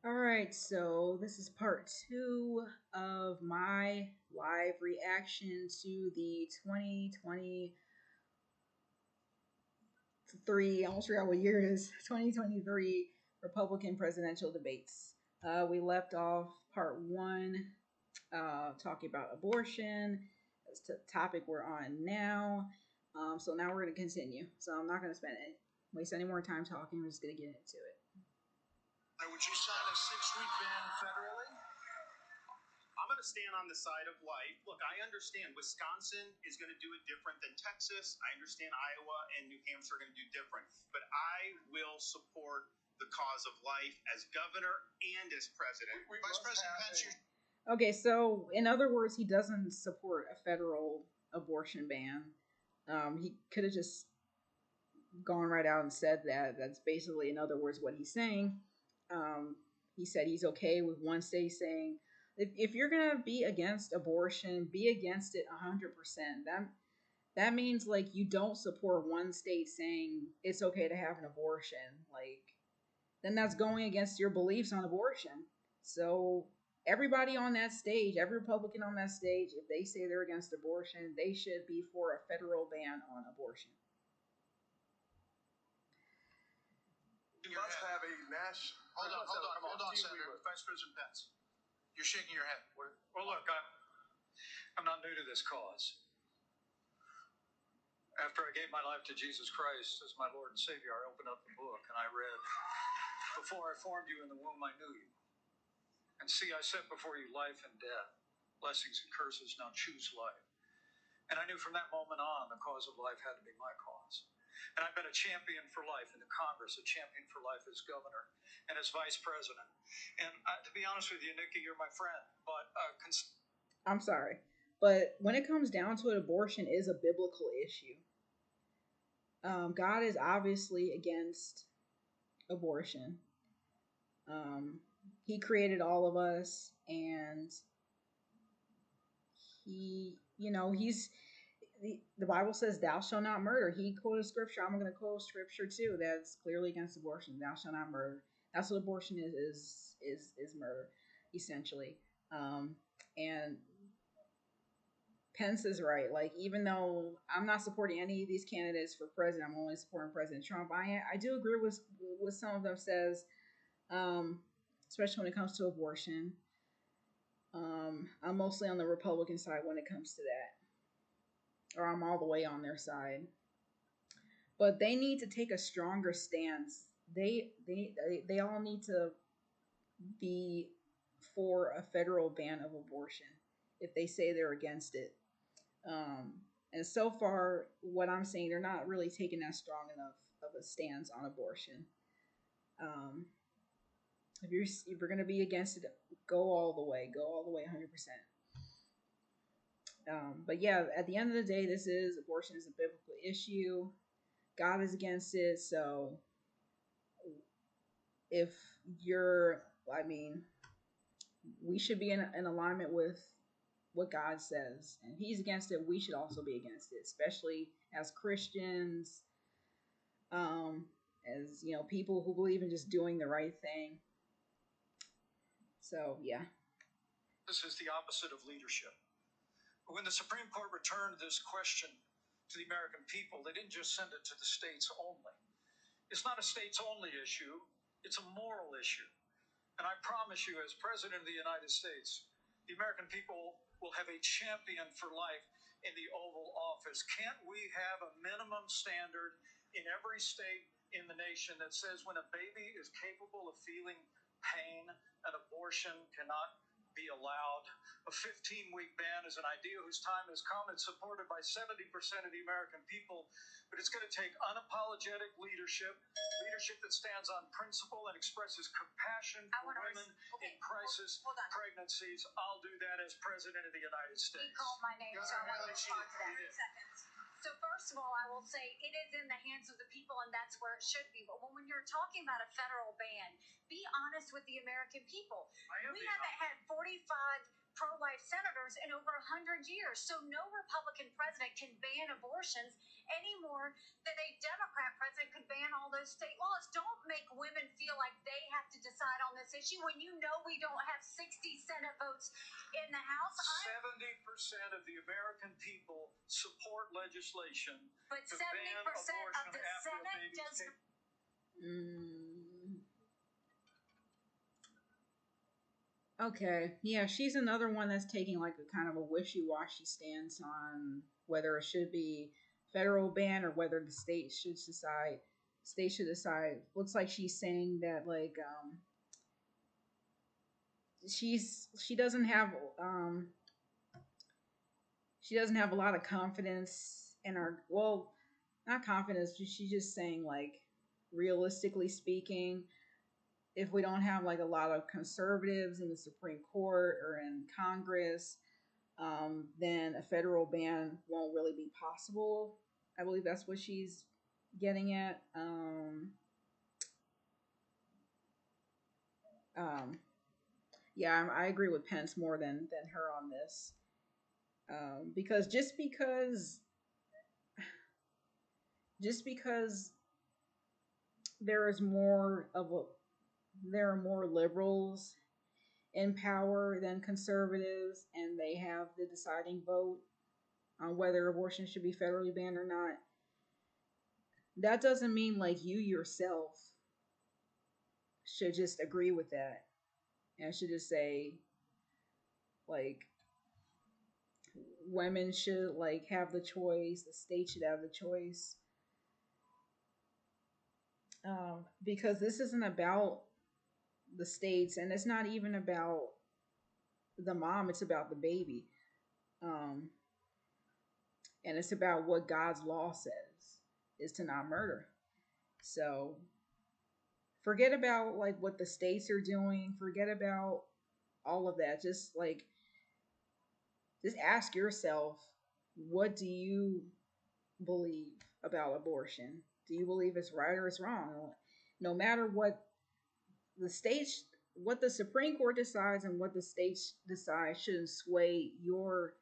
All right, so this is part two of my live reaction to the 2023, I almost forgot what year it is, 2023 Republican presidential debates. We left off part one talking about abortion. That's the topic we're on now. So now we're going to continue. So I'm not going to waste any more time talking. We're just going to get into it. Would you sign a 6-week ban federally? I'm going to stand on the side of life. Look, I understand Wisconsin is going to do it different than Texas. I understand Iowa and New Hampshire are going to do different. But I will support the cause of life as governor and as president. Vice President Pence, Okay, so in other words, he doesn't support a federal abortion ban. He could have just gone right out and said that. That's basically, in other words, what he's saying. He said he's okay with one state saying, if you're gonna be against abortion, be against it 100%. That means like you don't support one state saying it's okay to have an abortion. Like then that's going against your beliefs on abortion. So everybody on that stage, every Republican on that stage, if they say they're against abortion, they should be for a federal ban on abortion. You must have a national. Hold on, Senator. Vice President Pence. You're shaking your head. Well, look, I'm not new to this cause. After I gave my life to Jesus Christ as my Lord and Savior, I opened up the book and I read, "Before I formed you in the womb, I knew you. And see, I set before you life and death, blessings and curses. Now choose life." And I knew from that moment on, the cause of life had to be my cause. And I've been a champion for life in the Congress, a champion for life as governor and as vice president. And to be honest with you, Nikki, you're my friend. But I'm sorry, but when it comes down to it, abortion is a biblical issue. God is obviously against abortion. He created all of us, and he's the Bible says, "Thou shalt not murder." He quoted scripture. I'm going to quote scripture too. That's clearly against abortion. "Thou shalt not murder." That's what abortion is murder, essentially. And Pence is right. Like, even though I'm not supporting any of these candidates for president, I'm only supporting President Trump. I do agree with what some of them says, especially when it comes to abortion. I'm mostly on the Republican side when it comes to that, or I'm all the way on their side. But they need to take a stronger stance. They all need to be for a federal ban of abortion if they say they're against it. And so far, what I'm saying, they're not really taking that strong enough of a stance on abortion. If you're going to be against it, go all the way, 100%. But yeah, at the end of the day, abortion is a biblical issue. God is against it, so if we should be in alignment with what God says, and He's against it. We should also be against it, especially as Christians, as people who believe in just doing the right thing. So yeah, this is the opposite of leadership. When the Supreme Court returned this question to the American people, they didn't just send it to the states only. It's not a states-only issue. It's a moral issue. And I promise you, as President of the United States, the American people will have a champion for life in the Oval Office. Can't we have a minimum standard in every state in the nation that says when a baby is capable of feeling pain, an abortion cannot be allowed? A 15-week ban is an idea whose time has come. It's supported by 70% of the American people, but it's going to take unapologetic leadership that stands on principle and expresses compassion for women in crisis pregnancies. I'll do that as President of the United States. He called my name, so I want to respond to that in seconds. So first of all, I will say it is in the hands of the people, and that's where it should be. But when you're talking about a federal ban, be honest with the American people. We haven't had 45 pro-life senators in over 100 years. So no Republican president can ban abortions any more than a Democrat president could ban all those state laws. Don't make women feel like they have to decide on this issue when you know we don't have 60 Senate votes in the House? 70% of the American people support legislation But to 70% ban of abortion the after a Senate baby's does taken. Okay, yeah, she's another one that's taking like a kind of a wishy-washy stance on whether it should be federal ban or whether the state should decide. State should decide. Looks like she's saying that like um she doesn't have a lot of confidence in our, well, not confidence, but she's just saying like realistically speaking, if we don't have like a lot of conservatives in the Supreme Court or in Congress, then a federal ban won't really be possible. I believe that's what she's getting at. Yeah, I agree with Pence more than her on this, because just because there is more of a there are more liberals in power than conservatives, and they have the deciding vote on whether abortion should be federally banned or not. That doesn't mean like you yourself should just agree with that and should just say like women should like have the choice, the state should have the choice. Because this isn't about the states, and it's not even about the mom, it's about the baby. Um, and it's about what God's law says is to not murder. So forget about like what the states are doing, forget about all of that. Just ask yourself, what do you believe about abortion? Do you believe it's right or it's wrong? No matter what the states, what the Supreme Court decides and what the states decide shouldn't sway your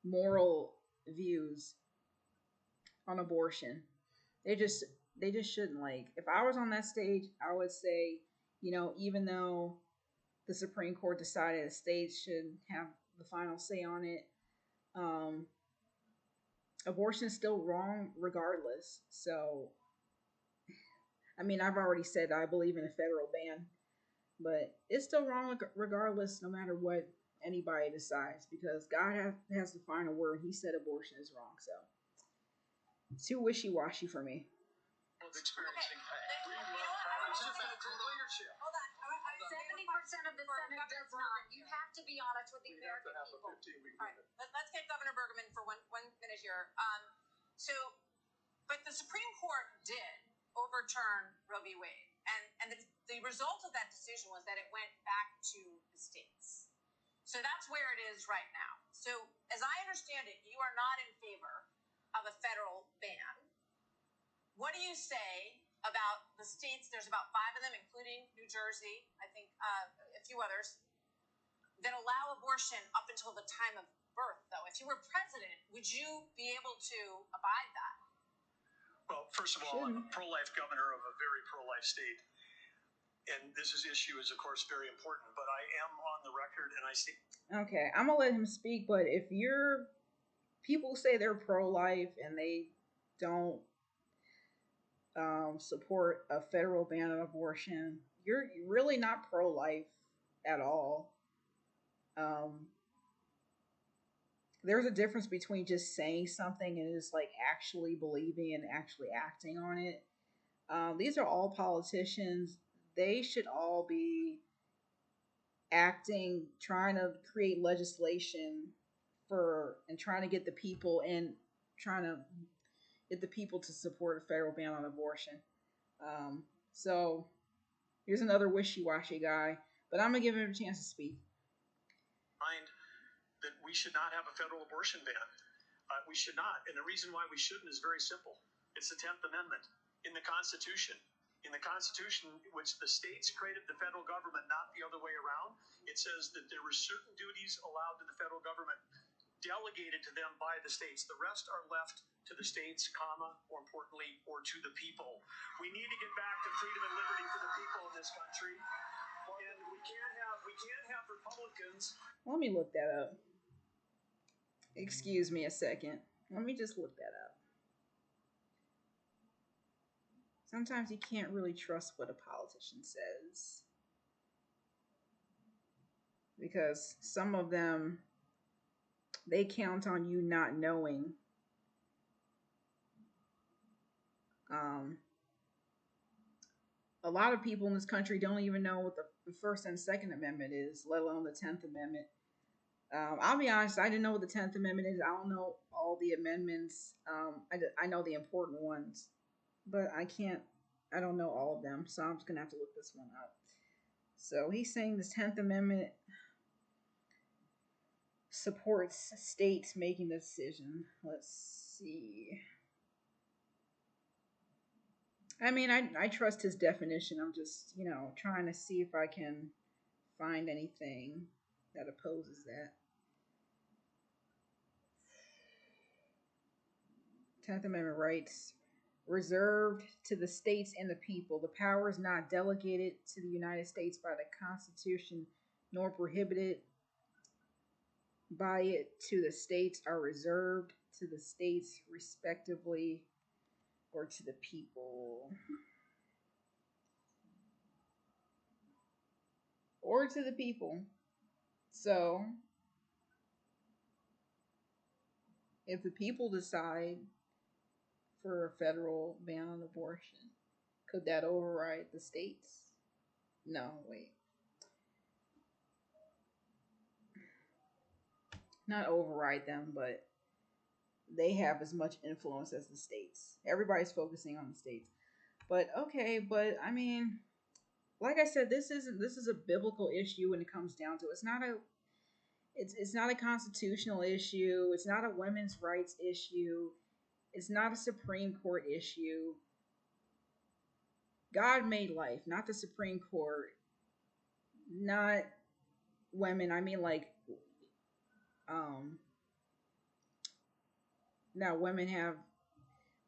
moral views on abortion. They just shouldn't. Like, if I was on that stage, I would say, even though the Supreme Court decided the states should have the final say on it, abortion is still wrong regardless. So, I mean, I've already said I believe in a federal ban, but it's still wrong regardless, no matter what anybody decides, because God has the final word. He said abortion is wrong. So, it's too wishy-washy for me. Experiencing pain. Hold on. 70% of the Senate does not. You have to be honest with the We have to American have a people. 15-week All right, limit. let's get Governor Bergman for one minute here. But the Supreme Court did overturn Roe v. Wade, and the result of that decision was that it went back to the states. So that's where it is right now. So as I understand it, you are not in favor of a federal ban. What do you say about the states? There's about 5 of them, including New Jersey, I think a few others, that allow abortion up until the time of birth, though. If you were president, would you be able to abide that? Well, first of all, I'm a pro-life governor of a very pro-life state. And this issue is, of course, very important. But I am on the record, and I see... Okay, I'm going to let him speak, but if people say they're pro-life and they don't support a federal ban on abortion, you're really not pro-life at all. There's a difference between just saying something and just like actually believing and actually acting on it. These are all politicians. They should all be acting, trying to create legislation and trying to get the people to support a federal ban on abortion. So here's another wishy-washy guy, but I'm gonna give him a chance to speak. Mind that we should not have a federal abortion ban. We should not. And the reason why we shouldn't is very simple. It's the 10th Amendment in the Constitution. In the Constitution, which the states created the federal government, not the other way around, it says that there were certain duties allowed to the federal government delegated to them by the states. The rest are left to the states, more importantly, or to the people. We need to get back to freedom and liberty for the people in this country. And We can't have Republicans. Let me look that up. Excuse me a second. Let me just look that up. Sometimes you can't really trust what a politician says, because some of them, they count on you not knowing. A lot of people in this country don't even know what the First and Second Amendment is, let alone the 10th Amendment. I'll be honest, I didn't know what the 10th Amendment is. I don't know all the amendments. I know the important ones, but I don't know all of them, so I'm just going to have to look this one up. So he's saying the 10th Amendment supports states making the decision. Let's see. I mean, I trust his definition. I'm just, trying to see if I can find anything that opposes that. 10th Amendment rights reserved to the states and the people. The power is not delegated to the United States by the Constitution, nor prohibited by it to the states, are reserved to the states respectively, or to the people. Or to the people. So, if the people decide for a federal ban on abortion, could that override the states? No, wait. Not override them, but they have as much influence as the states. Everybody's focusing on the states. But okay, but I mean, like I said, this is a biblical issue when it comes down to it. It's not a constitutional issue. It's not a women's rights issue. It's not a Supreme Court issue. God made life, not the Supreme Court, not women. I mean, like, now women have.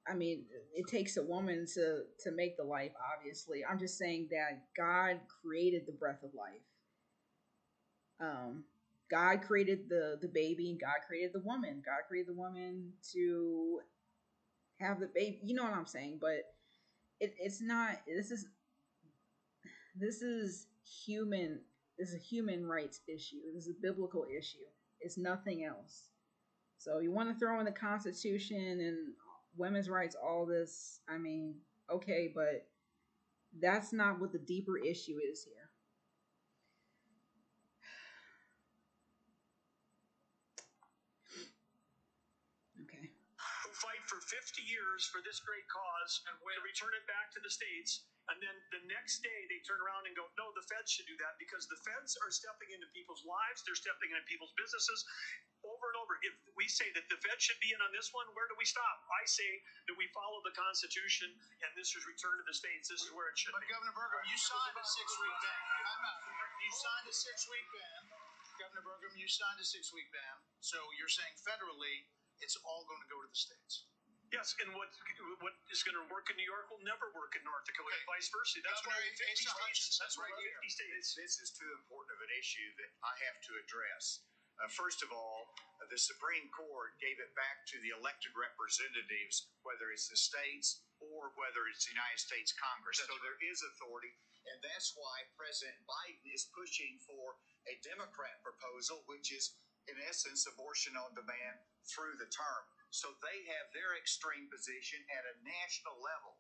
I mean, it takes a woman to make the life. Obviously, I'm just saying that God created the breath of life. God created the baby, and God created the woman. God created the woman to have the baby. You know what I'm saying? But it's not. This is human. This is a human rights issue. This is a biblical issue. It's nothing else. So you want to throw in the Constitution and women's rights, all this. I mean, okay, but that's not what the deeper issue is here. Fight for 50 years for this great cause and to return it back to the states, and then the next day they turn around and go, no, the feds should do that, because the feds are stepping into people's lives, they're stepping into people's businesses over and over. If we say that the feds should be in on this one, where do we stop? I say that we follow the Constitution, and this is return to the states. This is where it should be. But Governor Burgum, you signed a 6-week ban. You signed a 6-week ban. Governor Burgum, you signed a 6-week ban. So you're saying federally, it's all going to go to the states. Yes, and what is going to work in New York will never work in North Dakota, and vice versa. That's Governor why 50 Asa states. Hutchinson, That's why 50 states. This is too important of an issue that I have to address. First of all, the Supreme Court gave it back to the elected representatives, whether it's the states or whether it's the United States Congress. So there is authority, and that's why President Biden is pushing for a Democrat proposal, which is, in essence, abortion on demand through the term. So they have their extreme position at a national level.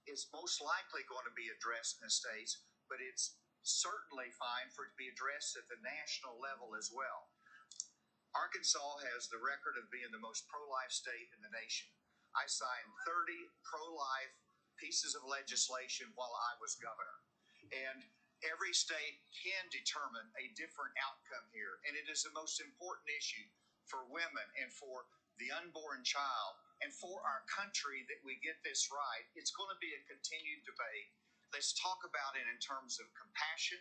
It's most likely going to be addressed in the states, but it's certainly fine for it to be addressed at the national level as well. Arkansas has the record of being the most pro-life state in the nation. I signed 30 pro-life pieces of legislation while I was governor. And every state can determine a different outcome here. And it is the most important issue for women and for the unborn child and for our country that we get this right. It's going to be a continued debate. Let's talk about it in terms of compassion,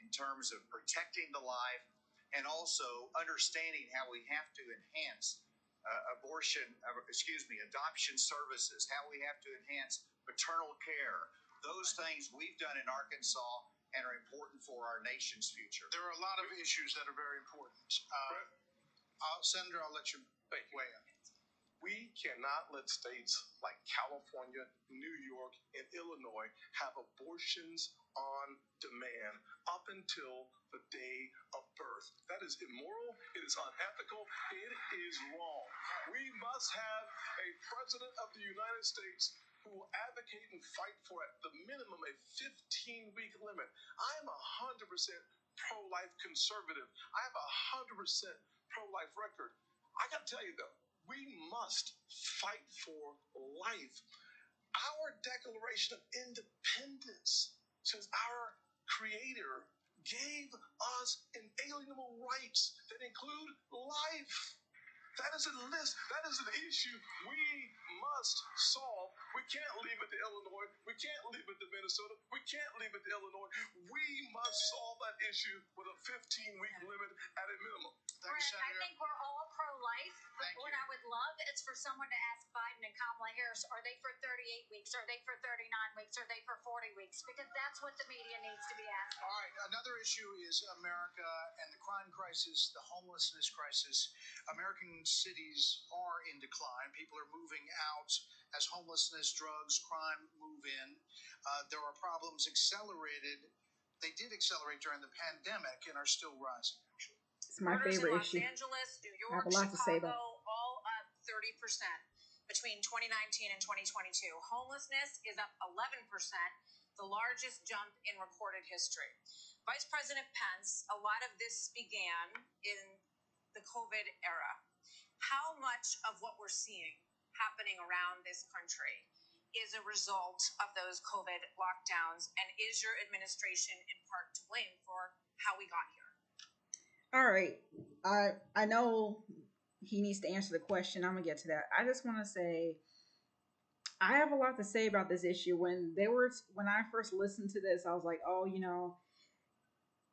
in terms of protecting the life, and also understanding how we have to enhance adoption services, how we have to enhance maternal care. Those things we've done in Arkansas, and are important for our nation's future. There are a lot of issues that are very important. Senator, I'll let you weigh in. We cannot let states like California, New York, and Illinois have abortions on demand up until the day of birth. That is immoral. It is unethical. It is wrong. We must have a president of the United States who will advocate and fight for at the minimum a 15-week limit. I am 100% pro-life conservative. I have 100% pro-life record. I got to tell you though, we must fight for life. Our Declaration of Independence says our Creator gave us inalienable rights that include life. That is a list. That is an issue we must solve. We can't leave it to Illinois. We can't leave it to Minnesota. We can't leave it to Illinois. We must solve that issue with a 15-week limit at a minimum. Thank you, Brett, I Senator. think we're all pro-life, but Thank what you. I would love is for someone to ask Biden and Kamala Harris, are they for 38 weeks? Are they for 39 weeks? Are they for 40 weeks? Because that's what the media needs to be asking. All right, another issue is America and the crime crisis, the homelessness crisis. American cities are in decline. People are moving out as homelessness, drugs, crime move in. There are problems accelerated. They did accelerate during the pandemic and are still rising, actually. It's my Murders favorite in Los issue. Angeles, New I have York, a lot to say Chicago, about. all up 30% between 2019 and 2022. Homelessness is up 11%, the largest jump in recorded history. Vice President Pence, a lot of this began in the COVID era. How much of what we're seeing happening around this country is a result of those COVID lockdowns, and is your administration in part to blame for how we got here? All right, I know he needs to answer the question. I'm gonna get to that. I just want to say I have a lot to say about this issue. When I first listened to this, I was like, oh,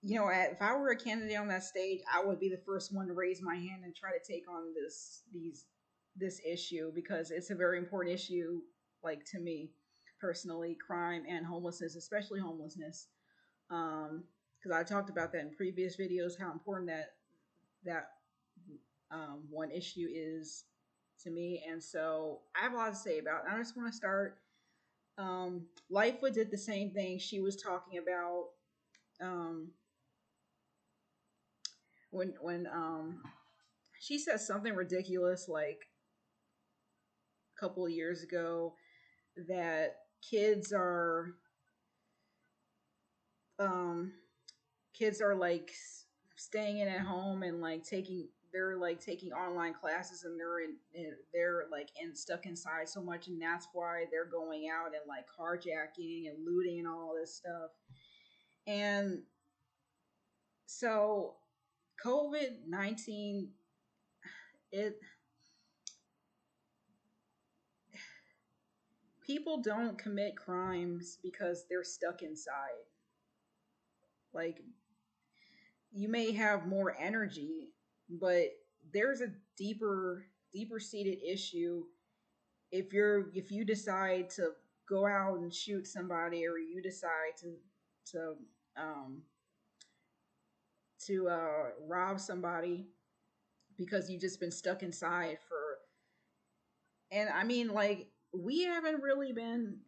if I were a candidate on that stage, I would be the first one to raise my hand and try to take on this issue, because it's a very important issue, like, to me personally, crime and homelessness, especially homelessness. Because I talked about that in previous videos, how important that one issue is to me. And so I have a lot to say about it. I just want to start. Lightfoot did the same thing. She was talking about when she said something ridiculous like a couple of years ago, that kids are like staying in at home and like taking online classes, and they're stuck inside so much, and that's why they're going out and like carjacking and looting and all this stuff. And so COVID-19, people don't commit crimes because they're stuck inside. Like, you may have more energy, but there's a deeper seated issue. If you decide to go out and shoot somebody, or you decide to rob somebody because you've just been stuck inside and I mean, like, we haven't really been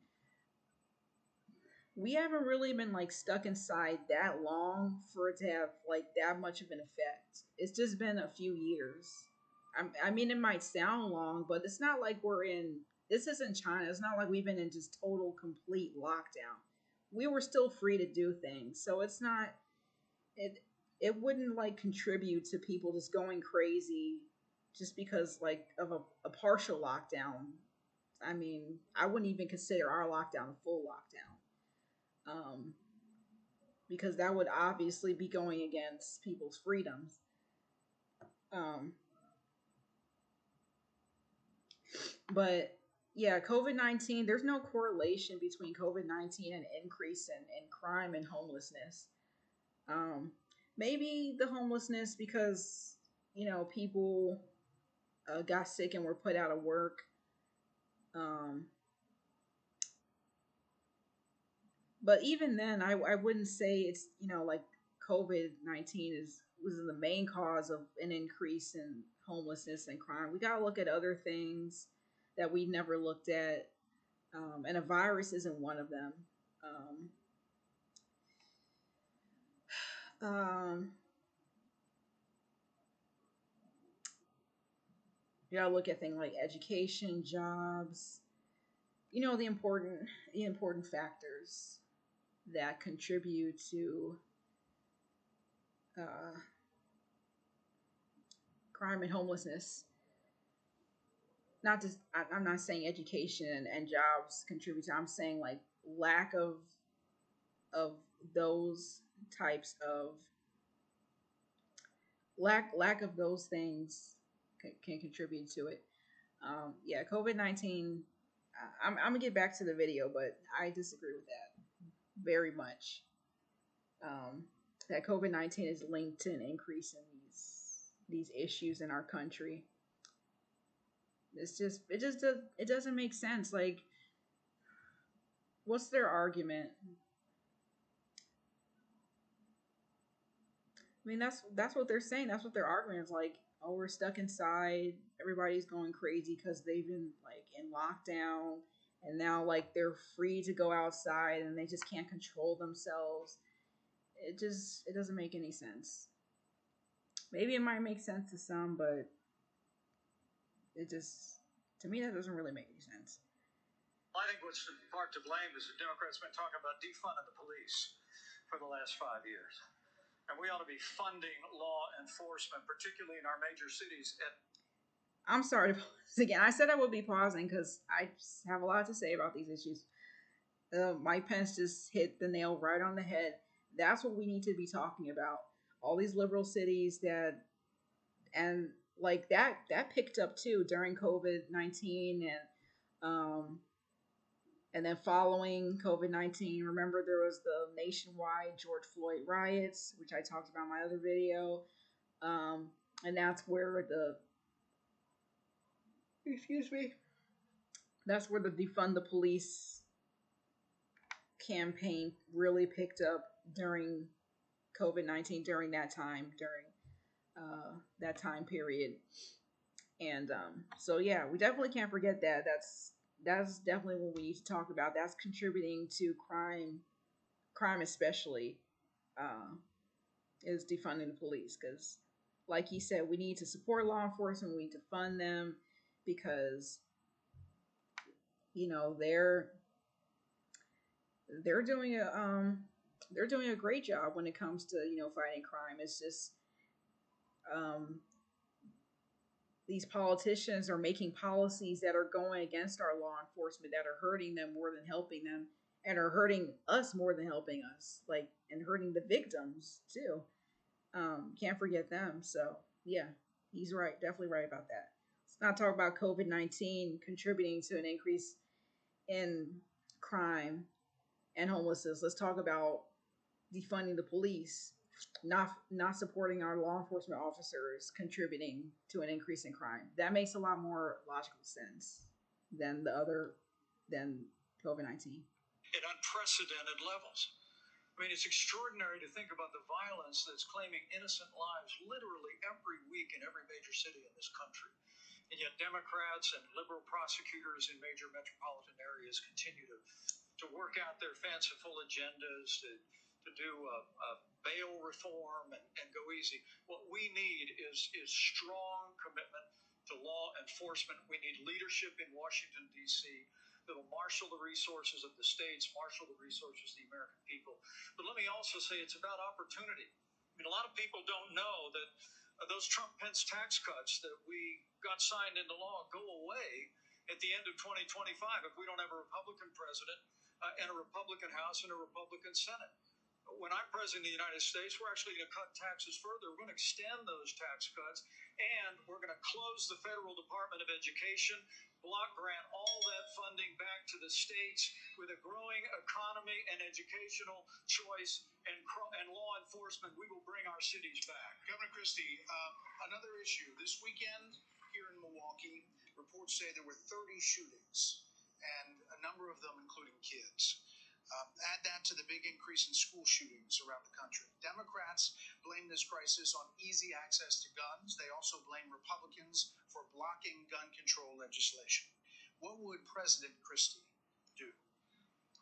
like stuck inside that long for it to have like that much of an effect. It's just been a few years. I mean, it might sound long, but it's not like this isn't China. It's not like we've been in just total, complete lockdown. We were still free to do things. So it's not, it wouldn't like contribute to people just going crazy just because like of a partial lockdown. I mean, I wouldn't even consider our lockdown a full lockdown. Because that would obviously be going against people's freedoms. But yeah, COVID-19, there's no correlation between COVID-19 and increase in crime and homelessness. Maybe the homelessness because, people got sick and were put out of work. But even then, I wouldn't say it's, you know, like COVID-19 was the main cause of an increase in homelessness and crime. We got to look at other things that we never looked at, and a virus isn't one of them. Um, you got to look at things like education, jobs, you know, the important factors that contribute to uh, crime and homelessness. Not just I'm not saying education and jobs contribute to. I'm saying like lack of those types of lack of those things can contribute to it. Yeah, COVID-19. I'm gonna get back to the video, but I disagree with that very much. That COVID-19 is linked to an increase in these issues in our country. It doesn't make sense. Like, what's their argument? I mean, that's what they're saying. That's what their argument is. Like, oh, we're stuck inside. Everybody's going crazy because they've been like in lockdown, and now like they're free to go outside, and they just can't control themselves. It doesn't make any sense. Maybe it might make sense to some, but it just to me that doesn't really make any sense. I think what's in part to blame is the Democrats have been talking about defunding the police for the last 5 years. And we ought to be funding law enforcement, particularly in our major cities. I'm sorry to pause again. I said I would be pausing because I just have a lot to say about these issues. Mike Pence just hit the nail right on the head. That's what we need to be talking about. All these liberal cities and like that picked up too during COVID-19 and then following COVID-19. Remember there was the nationwide George Floyd riots, which I talked about in my other video. And that's where that's where the defund the police campaign really picked up during COVID-19, during that time period. And so yeah, we definitely can't forget that. That's definitely what we need to talk about. That's contributing to crime especially, is defunding the police. Because like he said, we need to support law enforcement. We need to fund them because, you know, they're doing a great job when it comes to, you know, fighting crime. It's just these politicians are making policies that are going against our law enforcement, that are hurting them more than helping them, and are hurting us more than helping us, like, and hurting the victims too. Can't forget them. So yeah, he's right, definitely right about that. Let's not talk about COVID-19 contributing to an increase in crime and homelessness. Let's talk about defunding the police, not supporting our law enforcement officers contributing to an increase in crime. That makes a lot more logical sense than COVID-19. At unprecedented levels. I mean, it's extraordinary to think about the violence that's claiming innocent lives literally every week in every major city in this country. And yet Democrats and liberal prosecutors in major metropolitan areas continue to work out their fanciful agendas, to do bail reform and go easy. What we need is strong commitment to law enforcement. We need leadership in Washington, D.C., that will marshal the resources of the states, marshal the resources of the American people. But let me also say it's about opportunity. I mean, a lot of people don't know that those Trump-Pence tax cuts that we got signed into law go away at the end of 2025 if we don't have a Republican president and a Republican House and a Republican Senate. When I'm president of the United States, we're actually going to cut taxes further. We're going to extend those tax cuts, and we're going to close the Federal Department of Education, block grant all that funding back to the states. With a growing economy and educational choice and law enforcement, we will bring our cities back. Governor Christie, another issue. This weekend here in Milwaukee, reports say there were 30 shootings, and a number of them including kids. Add that to the big increase in school shootings around the country. Democrats blame this crisis on easy access to guns. They also blame Republicans for blocking gun control legislation. What would President Christie do?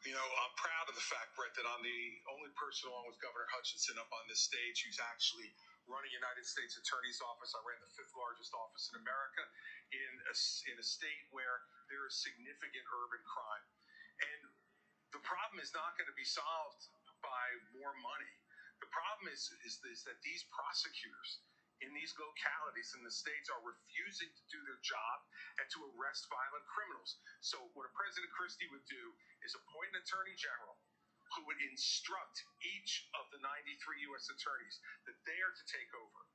You know, I'm proud of the fact, Brett, that I'm the only person, along with Governor Hutchinson, up on this stage who's actually running United States Attorney's Office. I ran the 5th largest office in America in a state where there is significant urban crime. And the problem is not going to be solved by more money. The problem is that these prosecutors in these localities in the states are refusing to do their job and to arrest violent criminals. So what President Christie would do is appoint an attorney general who would instruct each of the 93 U.S. attorneys that they are to take over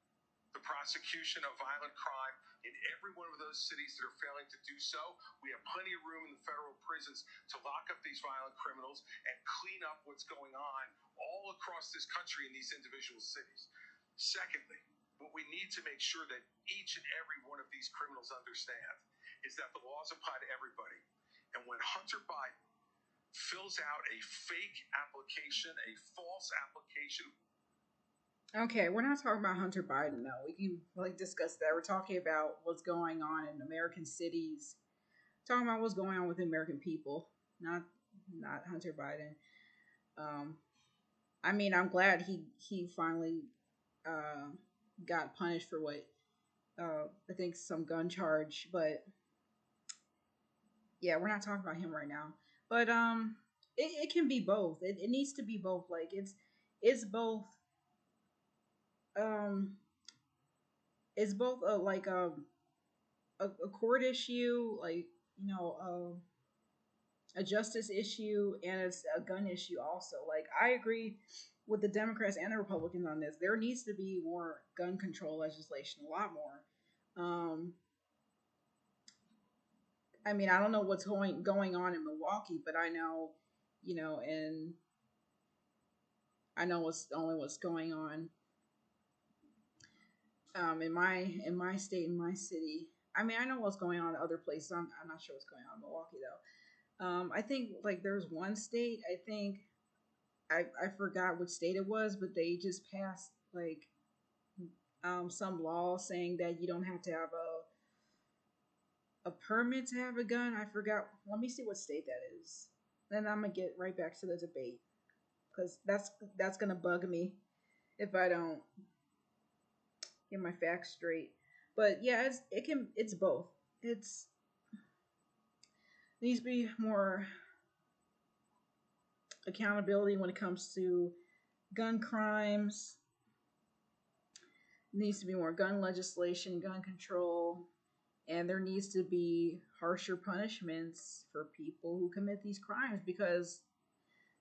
the prosecution of violent crime in every one of those cities that are failing to do so. We have plenty of room in the federal prisons to lock up these violent criminals and clean up what's going on all across this country in these individual cities. Secondly, what we need to make sure that each and every one of these criminals understand is that the laws apply to everybody. And when Hunter Biden fills out a fake application, a false application. Okay, we're not talking about Hunter Biden though. We can discuss that. We're talking about what's going on in American cities. Talking about what's going on with the American people, not Hunter Biden. I mean, I'm glad he finally got punished for what I think some gun charge, but yeah, we're not talking about him right now. But it can be both. It needs to be both. Like it's both a court issue, like, you know, a justice issue, and it's a gun issue also. Like, I agree with the Democrats and the Republicans on this. There needs to be more gun control legislation, a lot more. I mean, I don't know what's going on in Milwaukee, but I know, you know, and I know what's going on in my state, in my city. I mean, I know what's going on in other places. I'm not sure what's going on in Milwaukee though. I think like there's one state, I think I forgot which state it was, but they just passed like some law saying that you don't have to have a permit to have a gun. I forgot. Let me see what state that is. Then I'm gonna get right back to the debate, because that's gonna bug me if I don't get my facts straight. But yeah, it's both. It's needs to be more accountability when it comes to gun crimes. Needs to be more gun legislation, gun control, and there needs to be harsher punishments for people who commit these crimes, because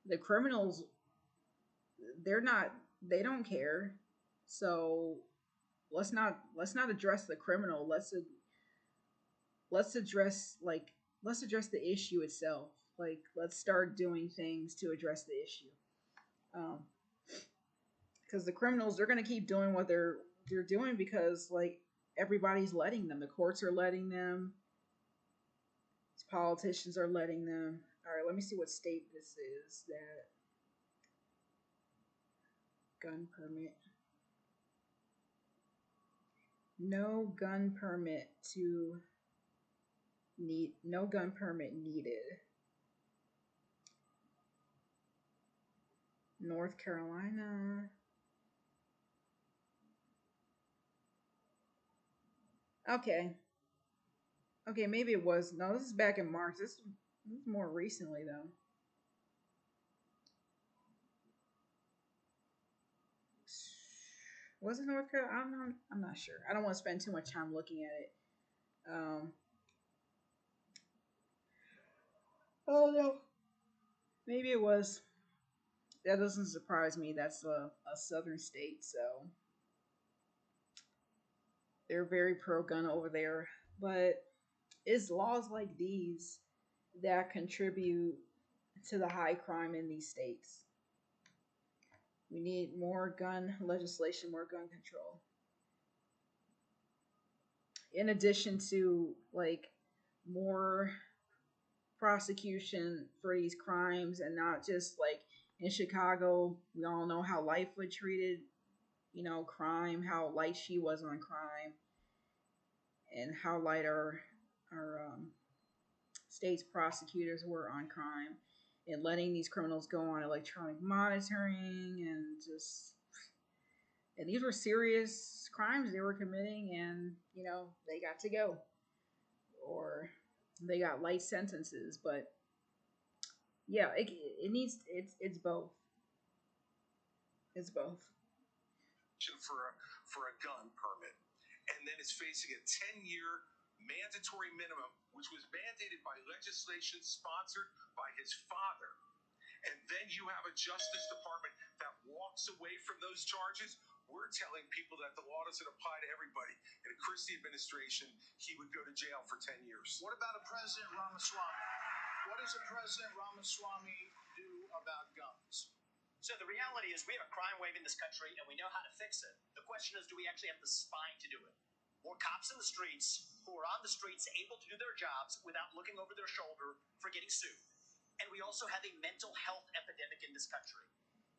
the criminals, they don't care. So let's not address the criminal. Let's address the issue itself. Like, let's start doing things to address the issue. Because the criminals, they're gonna keep doing what they're doing because like everybody's letting them. The courts are letting them. Politicians are letting them. All right, let me see what state this is that gun permit. No gun permit needed. North Carolina. Okay, maybe it was. No, this is back in March. This is more recently though. Was it North Carolina? I'm not sure. I don't want to spend too much time looking at it. Oh no. Maybe it was. That doesn't surprise me. That's a southern state, so they're very pro-gun over there. But it's laws like these that contribute to the high crime in these states. We need more gun legislation, more gun control. In addition to like more prosecution for these crimes, and not just like in Chicago. We all know how Lightfoot treated, crime, how light she was on crime, and how light our state's prosecutors were on crime, and letting these criminals go on electronic monitoring, and these were serious crimes they were committing, and they got to go, or they got light sentences. But yeah, it needs it's both. It's both. For a gun permit, and then is facing a 10-year mandatory minimum, which was mandated by legislation sponsored by his father. And then you have a Justice Department that walks away from those charges. We're telling people that the law doesn't apply to everybody. In a Christie administration, he would go to jail for 10 years. What about a President Ramaswamy? What does a President Ramaswamy do about guns? So the reality is we have a crime wave in this country and we know how to fix it. The question is, do we actually have the spine to do it? More cops in the streets who are on the streets able to do their jobs without looking over their shoulder for getting sued. And we also have a mental health epidemic in this country.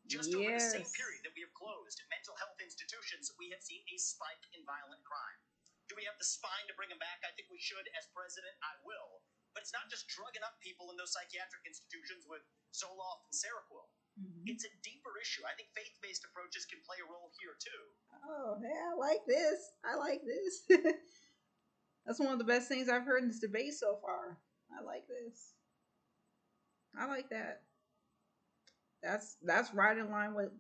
Just over the same period that we have closed mental health institutions, we have seen a spike in violent crime. Do we have the spine to bring them back? I think we should. As president, I will. But it's not just drugging up people in those psychiatric institutions with Zoloft and Seroquel. Mm-hmm. It's a deeper issue. I think faith-based approaches can play a role here too. Oh, yeah, I like this. That's one of the best things I've heard in this debate so far. I like this. I like that. That's right in line with